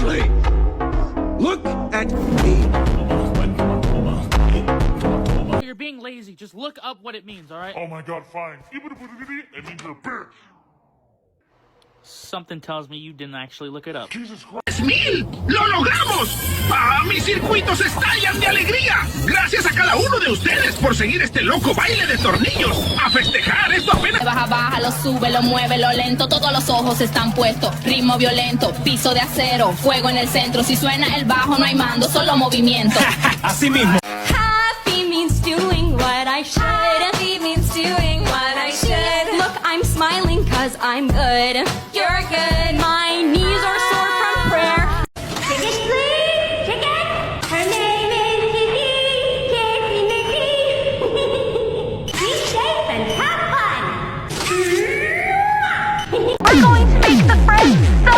Lily! Look at me! You're being lazy. Just look up what it means, alright? Oh my god, fine. It means you're a bitch. Something tells me you didn't actually look it up. Jesus Christ. ¡1000! ¡Lo logramos! ¡Ah, mis circuitos estallan de alegría! Gracias a cada uno de ustedes por seguir este loco baile de tornillos. ¡A festejar! Esto apenas... Baja, baja, lo sube, lo mueve, lo lento. Todos los ojos están puestos. Ritmo violento, piso de acero, fuego en el centro. Si suena el bajo no hay mando, solo movimiento. Así mismo. Happy means doing what I should. Happy means doing what I should. Look, I'm smiling cause I'm good. You're good. My knees are sore from prayer. Chicken, please! Chicken! Her name is Kitty. Kitty, Mickey. Be safe and have fun. We're going to make the friends so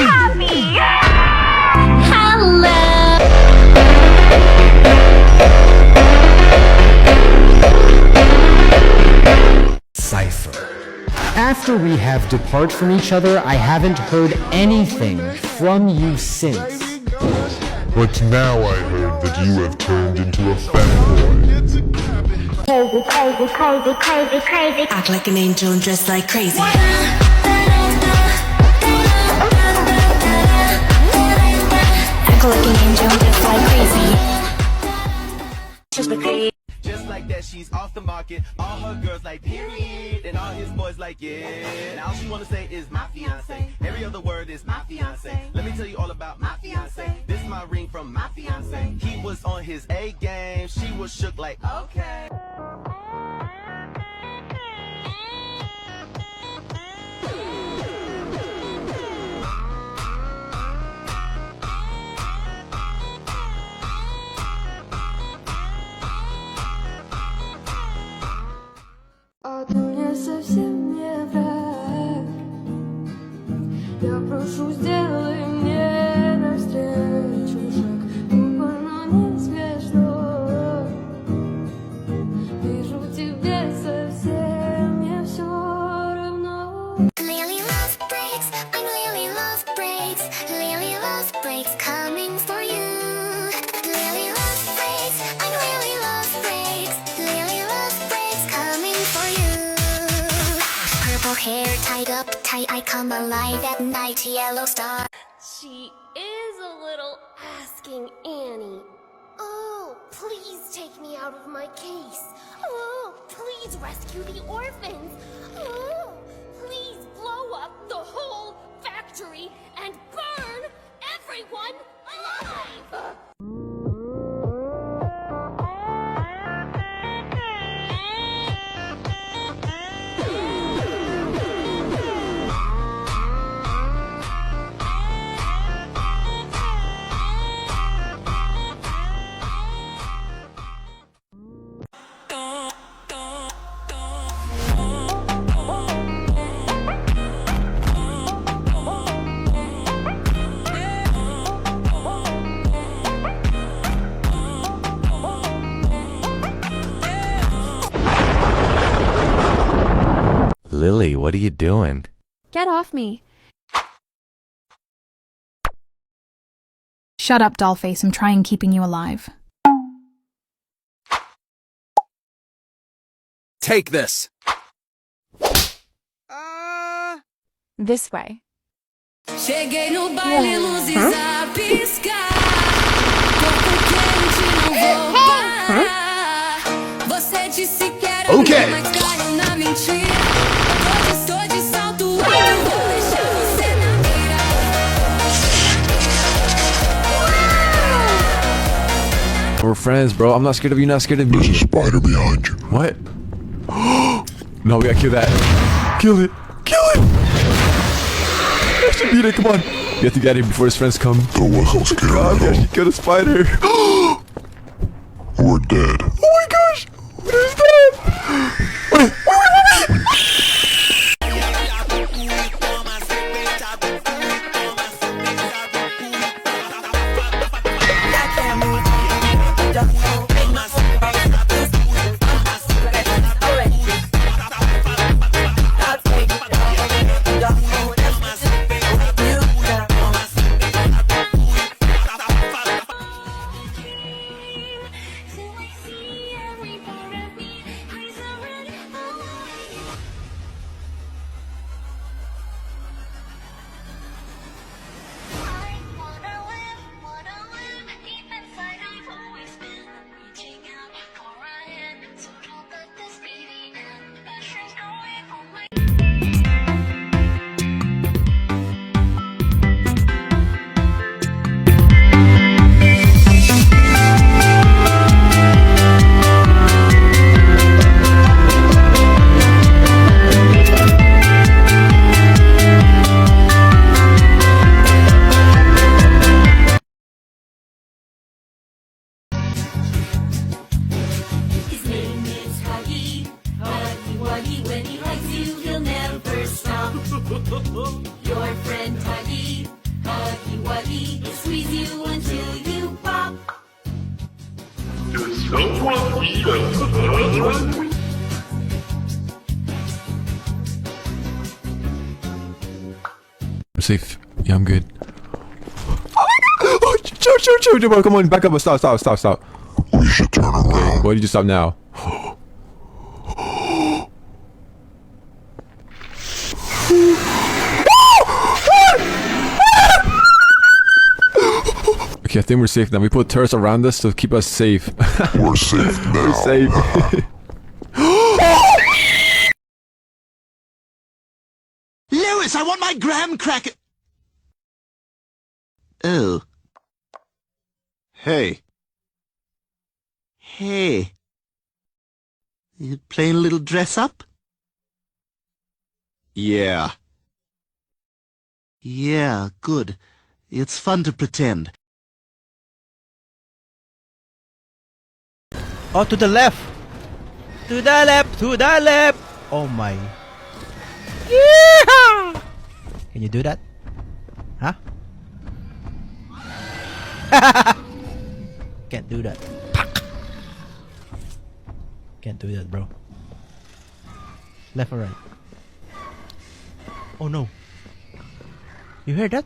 happy. Hello. Cipher. After we have departed from each other, I haven't heard anything from you since. But now I heard that you have turned into a fanboy. Crazy, crazy, crazy, crazy, crazy. Act like an angel and dress like crazy. Act like an angel and dress like crazy. Just be crazy. Just like that, she's off the market. All her girls like period, and all his boys like yeah. And all she wanna say is my fiance. Every other word is my fiance. Let me tell you all about my fiance. This is my ring from my fiance. He was on his A game. She was shook like okay. А ты мне совсем не враг. Я прошу, сделай мне навстречу шаг. Тупо, но не смешно. Вижу, тебе совсем не все равно. Lily love breaks, I'm Lily love breaks. Lily love breaks, coming for you. Lily love breaks, I'm Lily love breaks. Lily love breaks, coming for you. Purple hair tied up tight, I come alive at night, yellow star. She is a little asking Annie. Oh, please take me out of my case. Oh, please rescue the orphans. Oh, please blow up the whole factory and burn everyone alive. Lily, what are you doing? Get off me. Shut up, dollface. I'm trying keeping you alive. Take this! This way. Cheguei no baile, luzes a piscar. Corpo quente, não vou parar. Você disse que era mas caiu na mentira. Hoje estou de salto alto, vou deixar você na mira. We're friends, bro. I'm not scared of you, not scared of me. There's a spider behind you. What? No, we gotta kill that. Kill it! Kill it! I should beat it, come on. We have to get out of here before his friends come. That wasn't scary God, we at all. actually killed a spider. We're dead. Oh my gosh! What is that? Wait. huggy, squeeze you until you pop. Does someone need a hug? I'm safe. Yeah, I'm good. Oh my god! Oh, chill, bro. Come on, back up. Stop. We should turn around. Why did you stop now? Okay, I think we're safe now. We put turrets around us to keep us safe. We're safe now. We're safe. Lewis, I want my graham cracker. Oh. Hey. Hey. You playing a little dress up? Yeah. Yeah, good. It's fun to pretend. Oh, to the left! To the left! To the left! Oh my. Yeah! Can you do that? Huh? Can't do that. Can't do that, bro. Left or right? Oh no. You heard that?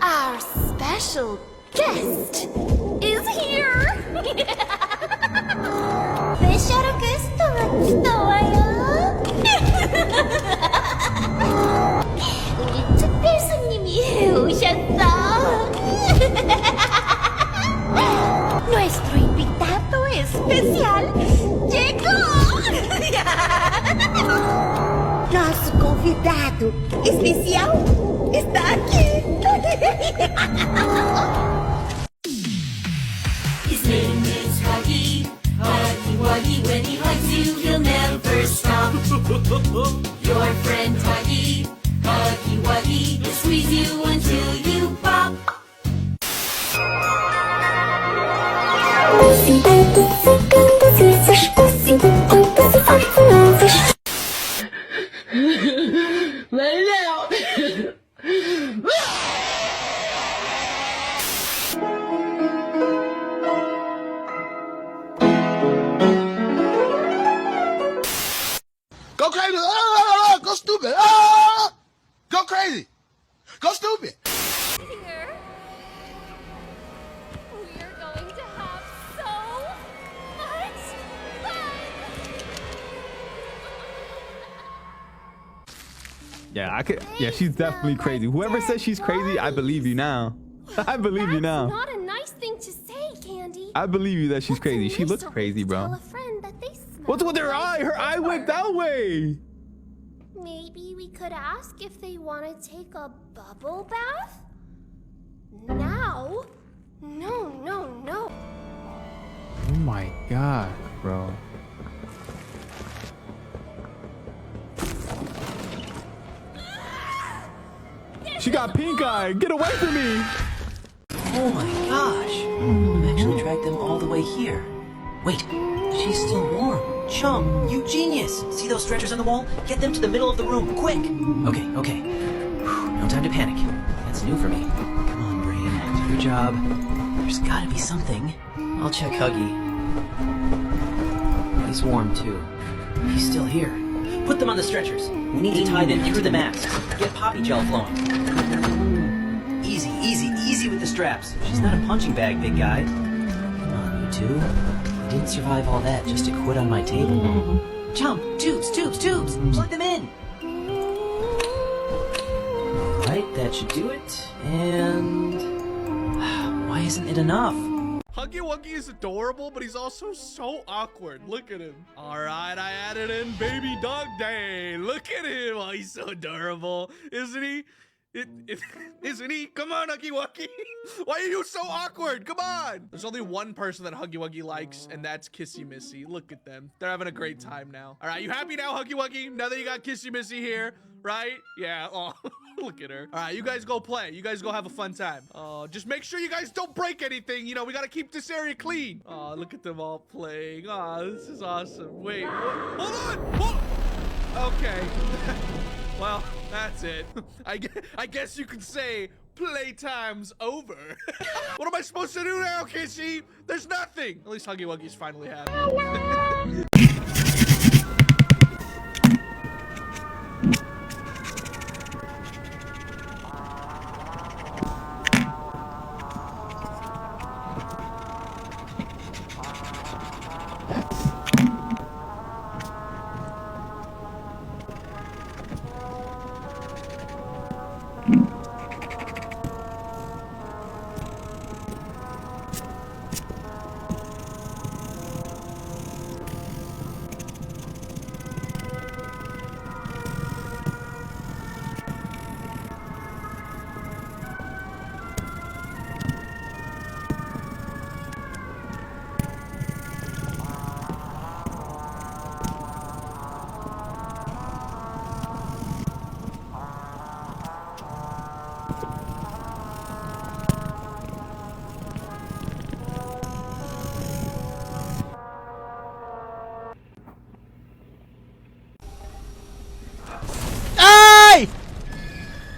Our special guest is here. スペシャルゲストが来たわよ。Nuestro invitado especial llegó. Nosso convidado especial está aqui. His name is Huggy. Huggy Wuggy, when he hugs you, he'll never stop. Your friend Huggy. Huggy Wuggy, he'll squeeze you until you pop. Let it out. Go crazy! Ah, go stupid! Ah, go crazy! Go stupid! Here, we are going to have so much fun. Yeah, I could. Yeah, she's definitely crazy. Whoever says she's crazy, I believe you now. I believe you now. Not a nice thing to say, Candy. I believe you that she's crazy. She looks crazy, bro. Tell a friend that they smell What's with her eye? Her eye went that way. Maybe we could ask if they want to take a bubble bath? Now? No, no, no. my god, bro. She got pink eye. Get away from me. Oh my gosh. I've actually dragged them all the way here. Wait, she's still warm. Chum, you genius. See those stretchers on the wall? Get them to the middle of the room, quick. Okay. Whew, no time to panic. That's new for me. Come on, brain. Do your job. There's gotta be something. I'll check Huggy. He's warm too. He's still here. Put them on the stretchers. We need to tie them through the mask. Get poppy gel flowing. Easy with the straps. She's not a punching bag, big guy. Come on, you two. I didn't survive all that just to quit on my table. Jump! Tubes! Plug them in! Alright, that should do it. And... why isn't it enough? Huggy Wuggy is adorable, but he's also so awkward. Look at him. All right, I added in Baby Dog Day. Look at him. Oh, he's so adorable. Isn't he? Isn't he? Come on, Huggy Wuggy. Why are you so awkward? Come on. There's only one person that Huggy Wuggy likes, and that's Kissy Missy. Look at them. They're having a great time now. All right, you happy now, Huggy Wuggy? Now that you got Kissy Missy here, right? Yeah. Oh, look at her. All right, you guys go play. You guys go have a fun time. Just make sure you guys don't break anything. You know, we got to keep this area clean. Oh, look at them all playing. Oh, this is awesome. Wait, hold on. Okay. Well, that's it. I guess you could say playtime's over. What am I supposed to do now, Kissy? There's nothing. At least Huggy Wuggy's finally happy.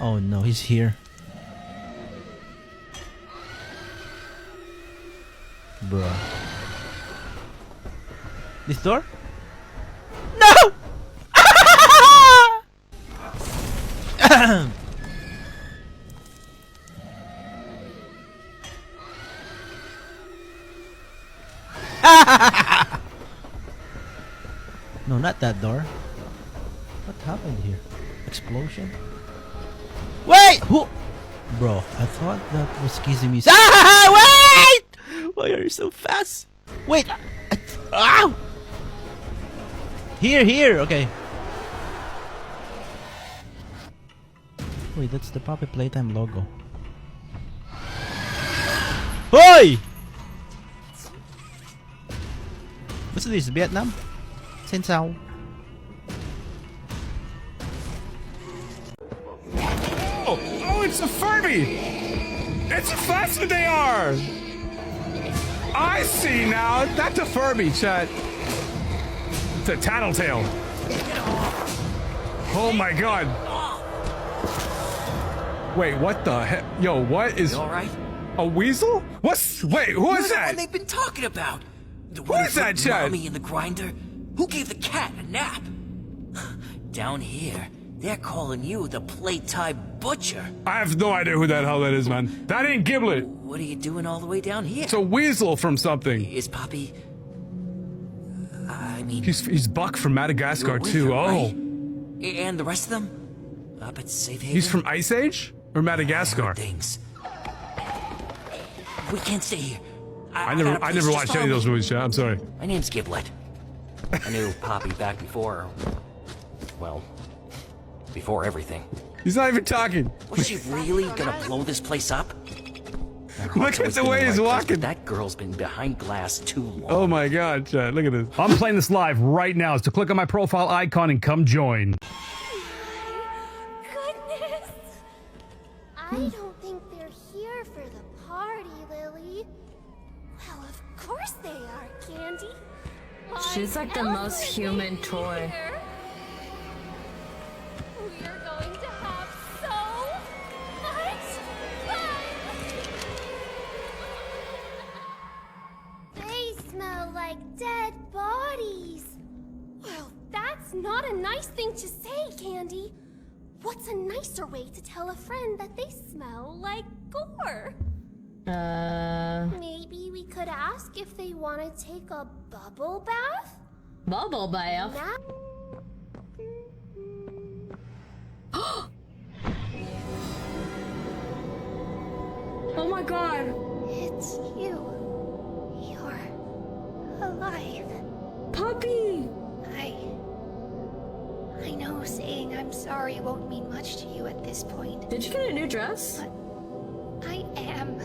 Oh no, he's here. Bruh. This door? No! No, not that door. What happened here? Explosion? Wait! Who? Bro, I thought that was kissing me. Ah! Wait! Why are you so fast? Wait! Ow! Here, okay. Wait, that's the Poppy Playtime logo. Hoy! What's this? Vietnam? Xin chào. Oh, it's a Furby! It's how faster they are! I see now! That's a Furby, chat. It's a tattletale. Oh my god. Wait, what the heck? Yo, what is... You alright? A weasel? Wait, who is You're the that? one they've been talking about. The Who one is who that, put Chad? Mommy in the grinder? Who gave the cat a nap? Down here, they're calling you the Playtime Butcher. I have no idea who the hell that is, man. That ain't Giblet. What are you doing all the way down here? It's a weasel from something. Is Poppy... I mean... He's Buck from Madagascar, you're with too. her, Oh. right? And the rest of them? Up at Safe Haven? He's from Ice Age? Or Madagascar? Things. We can't stay here. I never watched any of those movies, chat. I'm sorry. My name's Giblet. I knew Poppy back before... well... before everything. He's not even talking. Was she really gonna blow this place up? Look at the way he's walking. That girl's been behind glass too long. Oh my god, Chad, look at this. I'm playing this live right now, so click on my profile icon and come join. Goodness! I don't think they're here for the party, Lily. Well, of course they are, Candy. She's like the most human toy. We're going to have so much fun! They smell like dead bodies. Well, that's not a nice thing to say, Candy. What's a nicer way to tell a friend that they smell like gore? Maybe we could ask if they want to take a bubble bath? Bubble bath? Oh my god! It's you. You're alive. Poppy! I know saying I'm sorry won't mean much to you at this point. Did you get a new dress? But I am.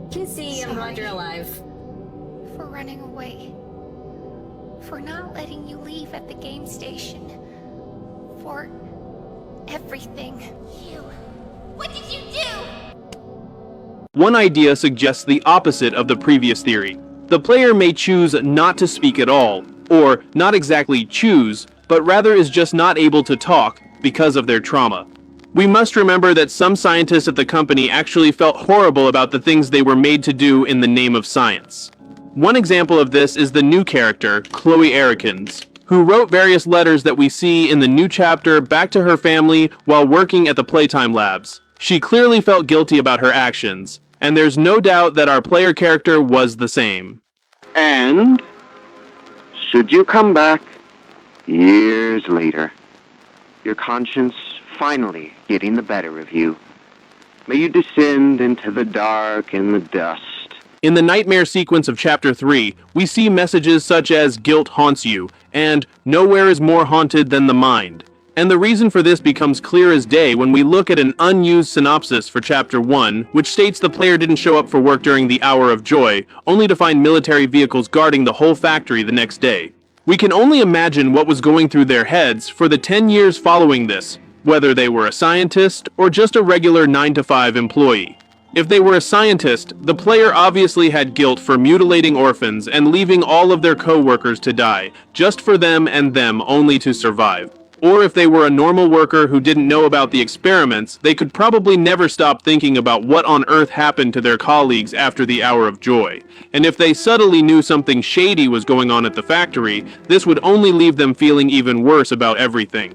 Kissy, I'm glad you're alive. For running away. For not letting you leave at the game station. For everything. What did you do? One idea suggests the opposite of the previous theory. The player may choose not to speak at all, or not exactly choose, but rather is just not able to talk because of their trauma. We must remember that some scientists at the company actually felt horrible about the things they were made to do in the name of science. One example of this is the new character, Chloe Erikins, who wrote various letters that we see in the new chapter back to her family while working at the Playtime Labs. She clearly felt guilty about her actions, and there's no doubt that our player character was the same. And should you come back years later, your conscience finally getting the better of you, may you descend into the dark and the dust. In the nightmare sequence of Chapter 3, we see messages such as "guilt haunts you" and "nowhere is more haunted than the mind." And the reason for this becomes clear as day when we look at an unused synopsis for Chapter 1, which states the player didn't show up for work during the Hour of Joy, only to find military vehicles guarding the whole factory the next day. We can only imagine what was going through their heads for the 10 years following this, whether they were a scientist or just a regular 9-to-5 employee. If they were a scientist, the player obviously had guilt for mutilating orphans and leaving all of their co-workers to die, just for them and them only to survive. Or if they were a normal worker who didn't know about the experiments, they could probably never stop thinking about what on earth happened to their colleagues after the Hour of Joy. And if they subtly knew something shady was going on at the factory, this would only leave them feeling even worse about everything.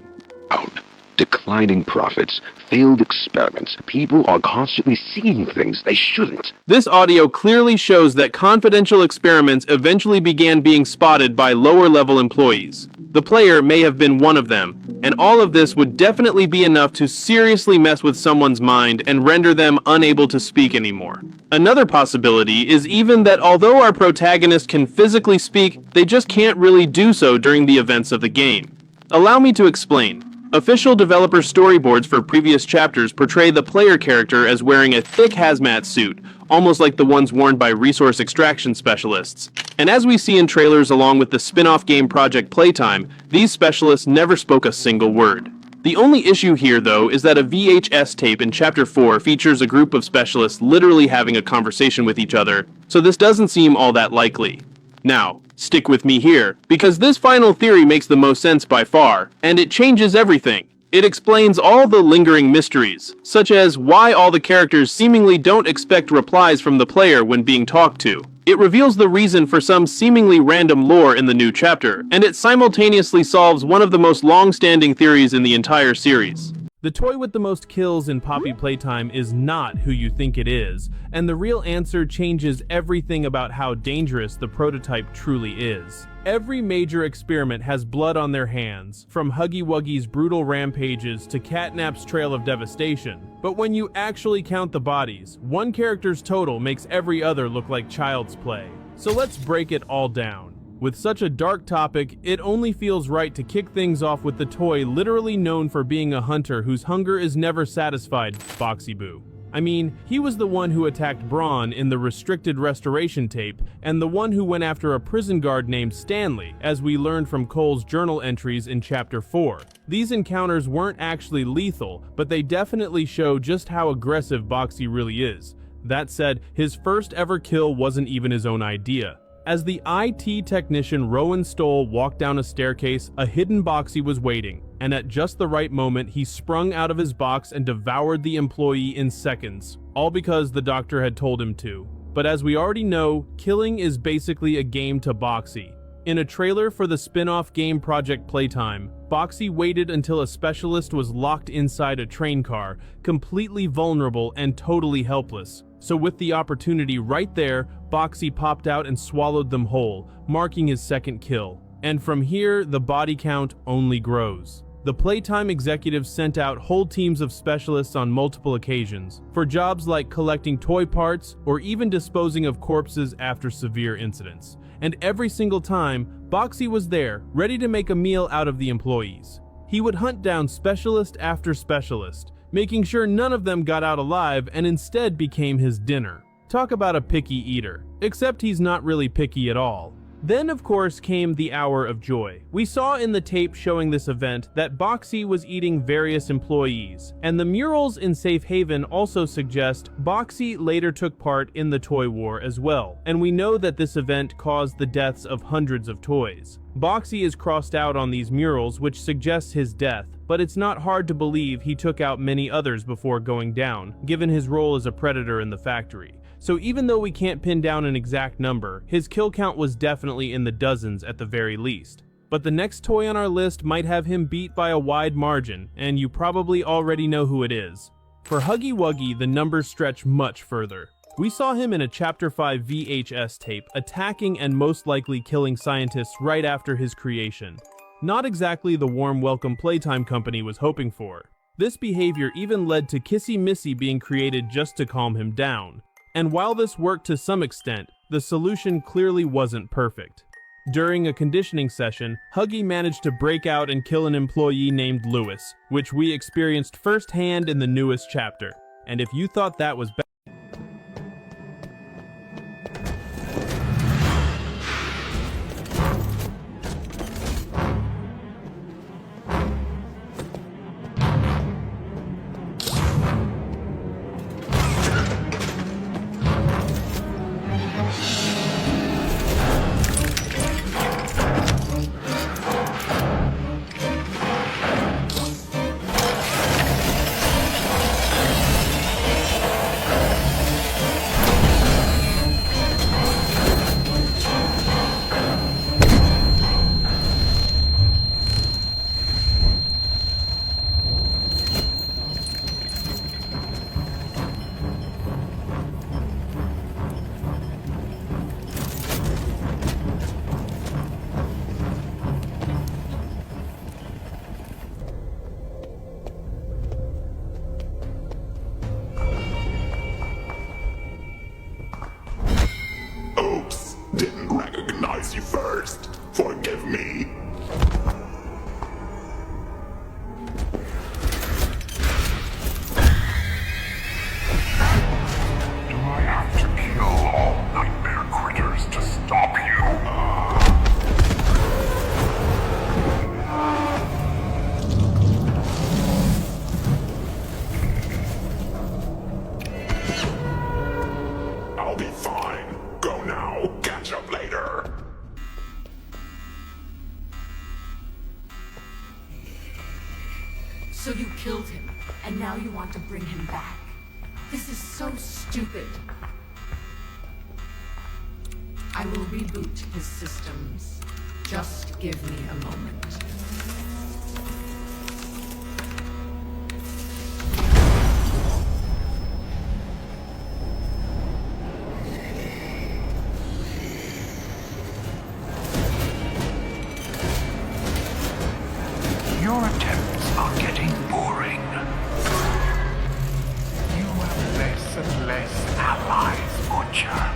Declining profits, failed experiments. People are constantly seeing things they shouldn't. This audio clearly shows that confidential experiments eventually began being spotted by lower-level employees. The player may have been one of them, and all of this would definitely be enough to seriously mess with someone's mind and render them unable to speak anymore. Another possibility is even that although our protagonist can physically speak, they just can't really do so during the events of the game. Allow me to explain. Official developer storyboards for previous chapters portray the player character as wearing a thick hazmat suit, almost like the ones worn by resource extraction specialists. And as we see in trailers along with the spin-off game Project Playtime, these specialists never spoke a single word. The only issue here, though, is that a VHS tape in Chapter 4 features a group of specialists literally having a conversation with each other, so this doesn't seem all that likely. Now, stick with me here, because this final theory makes the most sense by far, and it changes everything. It explains all the lingering mysteries, such as why all the characters seemingly don't expect replies from the player when being talked to. It reveals the reason for some seemingly random lore in the new chapter, and it simultaneously solves one of the most long-standing theories in the entire series. The toy with the most kills in Poppy Playtime is not who you think it is, and the real answer changes everything about how dangerous the prototype truly is. Every major experiment has blood on their hands, from Huggy Wuggy's brutal rampages to Catnap's trail of devastation. But when you actually count the bodies, one character's total makes every other look like child's play. So let's break it all down. With such a dark topic, it only feels right to kick things off with the toy literally known for being a hunter whose hunger is never satisfied, Boxy Boo. I mean, he was the one who attacked Braun in the restricted restoration tape, and the one who went after a prison guard named Stanley, as we learned from Cole's journal entries in Chapter 4. These encounters weren't actually lethal, but they definitely show just how aggressive Boxy really is. That said, his first ever kill wasn't even his own idea. As the IT technician Rowan Stoll walked down a staircase, a hidden Boxy was waiting, and at just the right moment, he sprung out of his box and devoured the employee in seconds, all because the doctor had told him to. But as we already know, killing is basically a game to Boxy. In a trailer for the spin-off game Project Playtime, Boxy waited until a specialist was locked inside a train car, completely vulnerable and totally helpless. So with the opportunity right there, Boxy popped out and swallowed them whole, marking his second kill. And from here, the body count only grows. The Playtime executives sent out whole teams of specialists on multiple occasions, for jobs like collecting toy parts or even disposing of corpses after severe incidents. And every single time, Boxy was there, ready to make a meal out of the employees. He would hunt down specialist after specialist, making sure none of them got out alive and instead became his dinner. Talk about a picky eater. Except he's not really picky at all. Then, of course, came the hour of joy. We saw in the tape showing this event that Boxy was eating various employees, and the murals in Safe Haven also suggest Boxy later took part in the toy war as well, and we know that this event caused the deaths of hundreds of toys. Boxy is crossed out on these murals, which suggests his death, but it's not hard to believe he took out many others before going down, given his role as a predator in the factory. So even though we can't pin down an exact number, his kill count was definitely in the dozens at the very least. But the next toy on our list might have him beat by a wide margin, and you probably already know who it is. For Huggy Wuggy, the numbers stretch much further. We saw him in a Chapter 5 VHS tape, attacking and most likely killing scientists right after his creation. Not exactly the warm welcome Playtime Company was hoping for. This behavior even led to Kissy Missy being created just to calm him down. And while this worked to some extent, the solution clearly wasn't perfect. During a conditioning session, Huggy managed to break out and kill an employee named Lewis, which we experienced firsthand in the newest chapter. And if you thought that was bad, you first. Forgive me. Do I have to kill all nightmare critters to stop you? I'll be fine. Go now. Catch up later. So you killed him, and now you want to bring him back. This is so stupid. I will reboot his systems. Just give me a moment. Your attempts are getting boring. You have less and less allies, Butcher.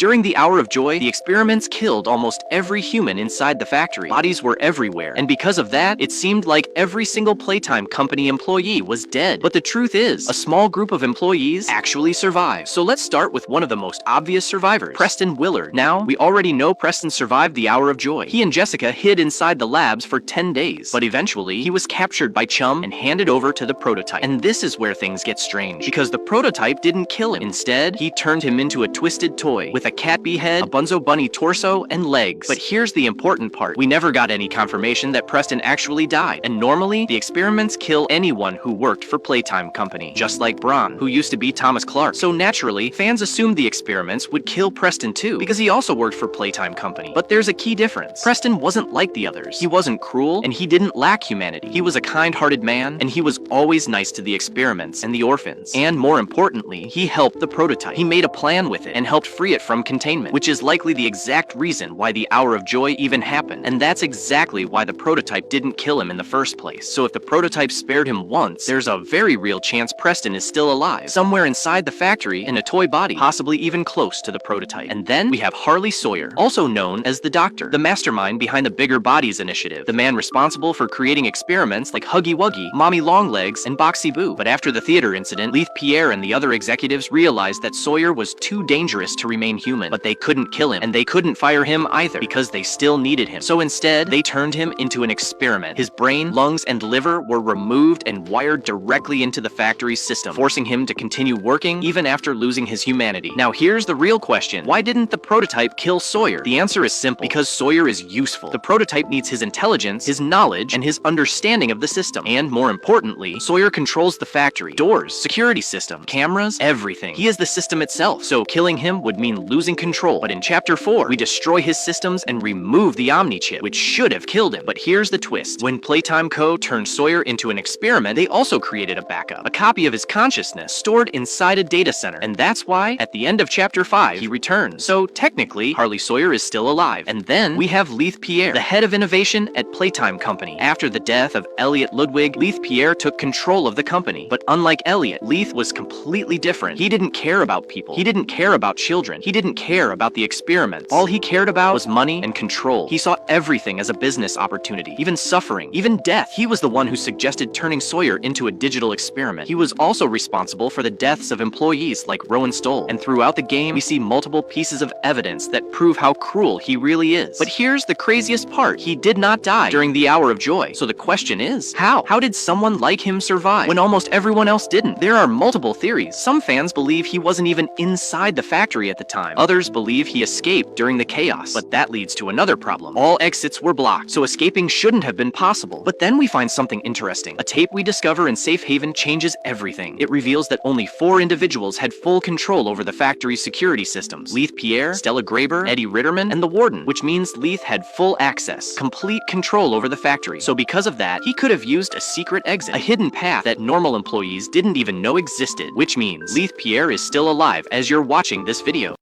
During the Hour of Joy, the experiments killed almost every human inside the factory. Bodies were everywhere, and because of that, it seemed like every single Playtime Company employee was dead. But the truth is, a small group of employees actually survived. So let's start with one of the most obvious survivors, Preston Willard. Now, we already know Preston survived the Hour of Joy. He and Jessica hid inside the labs for 10 days, but eventually, he was captured by Chum and handed over to the prototype. And this is where things get strange, because the prototype didn't kill him. Instead, he turned him into a twisted toy with a cat bee head, a Bunzo bunny torso, and legs. But here's the important part. We never got any confirmation that Preston actually died. And normally, the experiments kill anyone who worked for Playtime Company, just like Braun, who used to be Thomas Clark. So naturally, fans assumed the experiments would kill Preston too, because he also worked for Playtime Company. But there's a key difference. Preston wasn't like the others. He wasn't cruel, and he didn't lack humanity. He was a kind-hearted man, and he was always nice to the experiments and the orphans. And more importantly, he helped the prototype. He made a plan with it and helped free it from containment, which is likely the exact reason why the Hour of Joy even happened. And that's exactly why the prototype didn't kill him in the first place. So if the prototype spared him once, there's a very real chance Preston is still alive, somewhere inside the factory in a toy body, possibly even close to the prototype. And then we have Harley Sawyer, also known as the Doctor, the mastermind behind the Bigger Bodies initiative, the man responsible for creating experiments like Huggy Wuggy, Mommy Longlegs, and Boxy Boo. But after the theater incident, Leith Pierre and the other executives realized that Sawyer was too dangerous to remain human, but they couldn't kill him, and they couldn't fire him either, because they still needed him. So instead, they turned him into an experiment. His brain, lungs, and liver were removed and wired directly into the factory's system, forcing him to continue working even after losing his humanity. Now here's the real question. Why didn't the prototype kill Sawyer? The answer is simple. Because Sawyer is useful. The prototype needs his intelligence, his knowledge, and his understanding of the system. And more importantly, Sawyer controls the factory, doors, security system, cameras, everything. He is the system itself, so killing him would mean losing control. But in Chapter 4, we destroy his systems and remove the Omni chip, which should have killed him. But here's the twist. When Playtime Co. turned Sawyer into an experiment, they also created a backup, a copy of his consciousness stored inside a data center. And that's why, at the end of Chapter 5, he returns. So technically, Harley Sawyer is still alive. And then we have Leith Pierre, the head of innovation at Playtime Company. After the death of Elliot Ludwig, Leith Pierre took control of the company. But unlike Elliot, Leith was completely different. He didn't care about people. He didn't care about children. He didn't care about the experiments. All he cared about was money and control. He saw everything as a business opportunity, even suffering, even death. He was the one who suggested turning Sawyer into a digital experiment. He was also responsible for the deaths of employees like Rowan Stoll. And throughout the game, we see multiple pieces of evidence that prove how cruel he really is. But here's the craziest part. He did not die during the Hour of Joy. So the question is, how? How did someone like him survive when almost everyone else didn't? There are multiple theories. Some fans believe he wasn't even inside the factory at the time. Others believe he escaped during the chaos. But that leads to another problem. All exits were blocked, so escaping shouldn't have been possible. But then we find something interesting. A tape we discover in Safe Haven changes everything. It reveals that only 4 individuals had full control over the factory's security systems. Leith Pierre, Stella Graber, Eddie Ritterman, and the Warden, which means Leith had full access, complete control over the factory. So because of that, he could have used a secret exit, a hidden path that normal employees didn't even know existed, which means Leith Pierre is still alive as you're watching this video.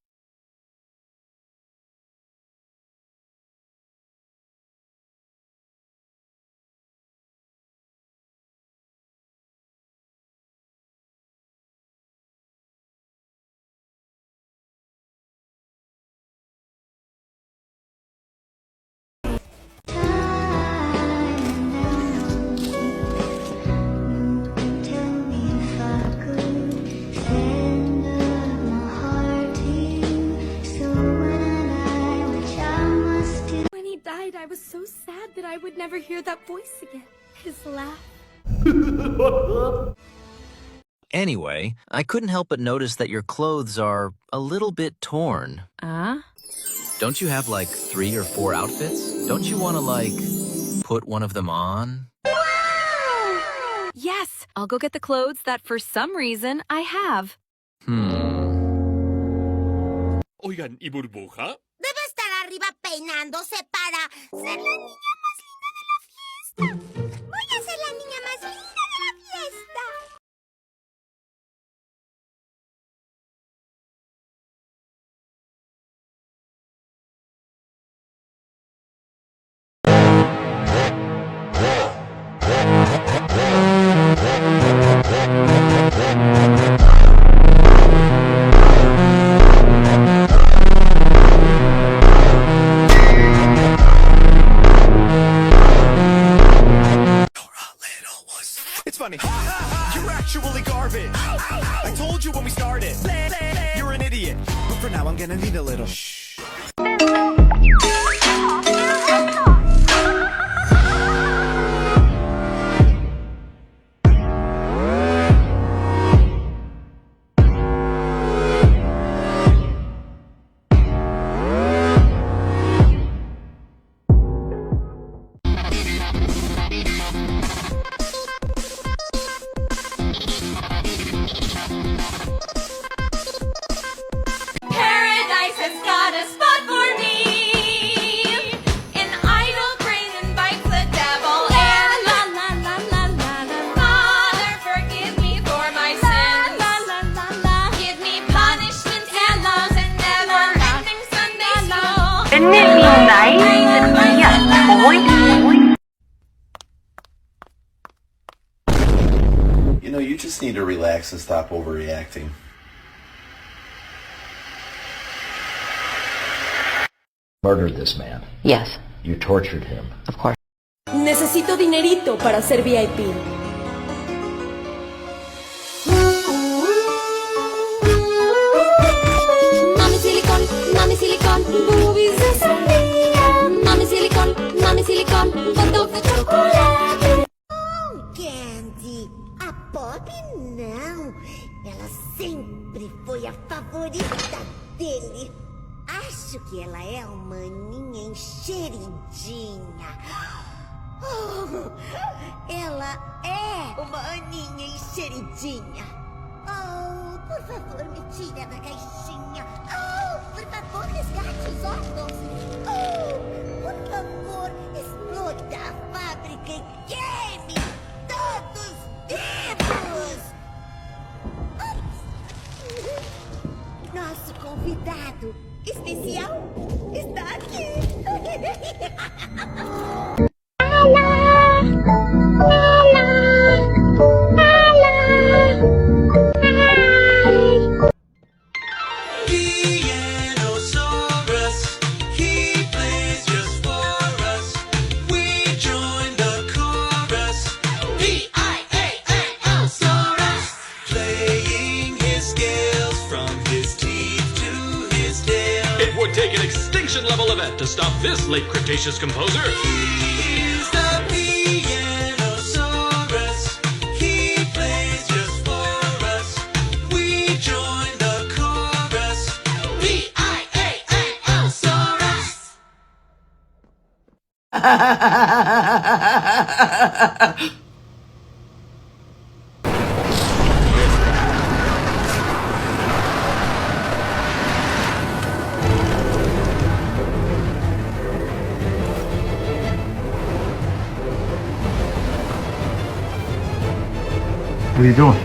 I was so sad that I would never hear that voice again. His laugh. Anyway, I couldn't help but notice that your clothes are a little bit torn. Don't you have like 3 or 4 outfits? Don't you want to like put one of them on? Yes, I'll go get the clothes that for some reason I have. Oigan, ¿y Burbuja? Debe estar arriba peinándose para ser la niña más linda de la fiesta. Voy a ser la niña más linda de la fiesta. like, you're actually garbage. I told you when we started, you're an idiot. But for now, I'm gonna need a little shh. Paradise has got a spot for me. An idle brain invites the devil in. La la la la la la. Father, forgive me for my sins. La la la la. Give me punishment and loves and never-ending Sunday school. Isn't it nice? Yeah, boy. You know, you just need to relax and stop overreacting. Murdered this man. Yes. You tortured him. Of course. Necesito dinerito para ser VIP. Mami silicone, boobies de sandía. Mami silicone, bottles de chocolate. Oh, Candy, a Poppy não. Ela sempre foi a favorita dele. Acho que ela é uma maninha enxeridinha. Oh, ela é uma aninha enxeridinha. Oh, por favor, me tira da caixinha. Oh, por favor, resgate os órgãos. Oh, por favor, exploda a fábrica e queime todos vivos. Nosso convidado especial está aqui. Pianosaurus, he plays just for us. We join the chorus. P-I-A-A-L-saurus, playing his scales from his teeth to his tail. It would take an extinction-level event to stop this late Cretaceous composer. He's the Pianosaurus, he plays just for us. We join the chorus. P-I-A-A-L-saurus. What are you doing?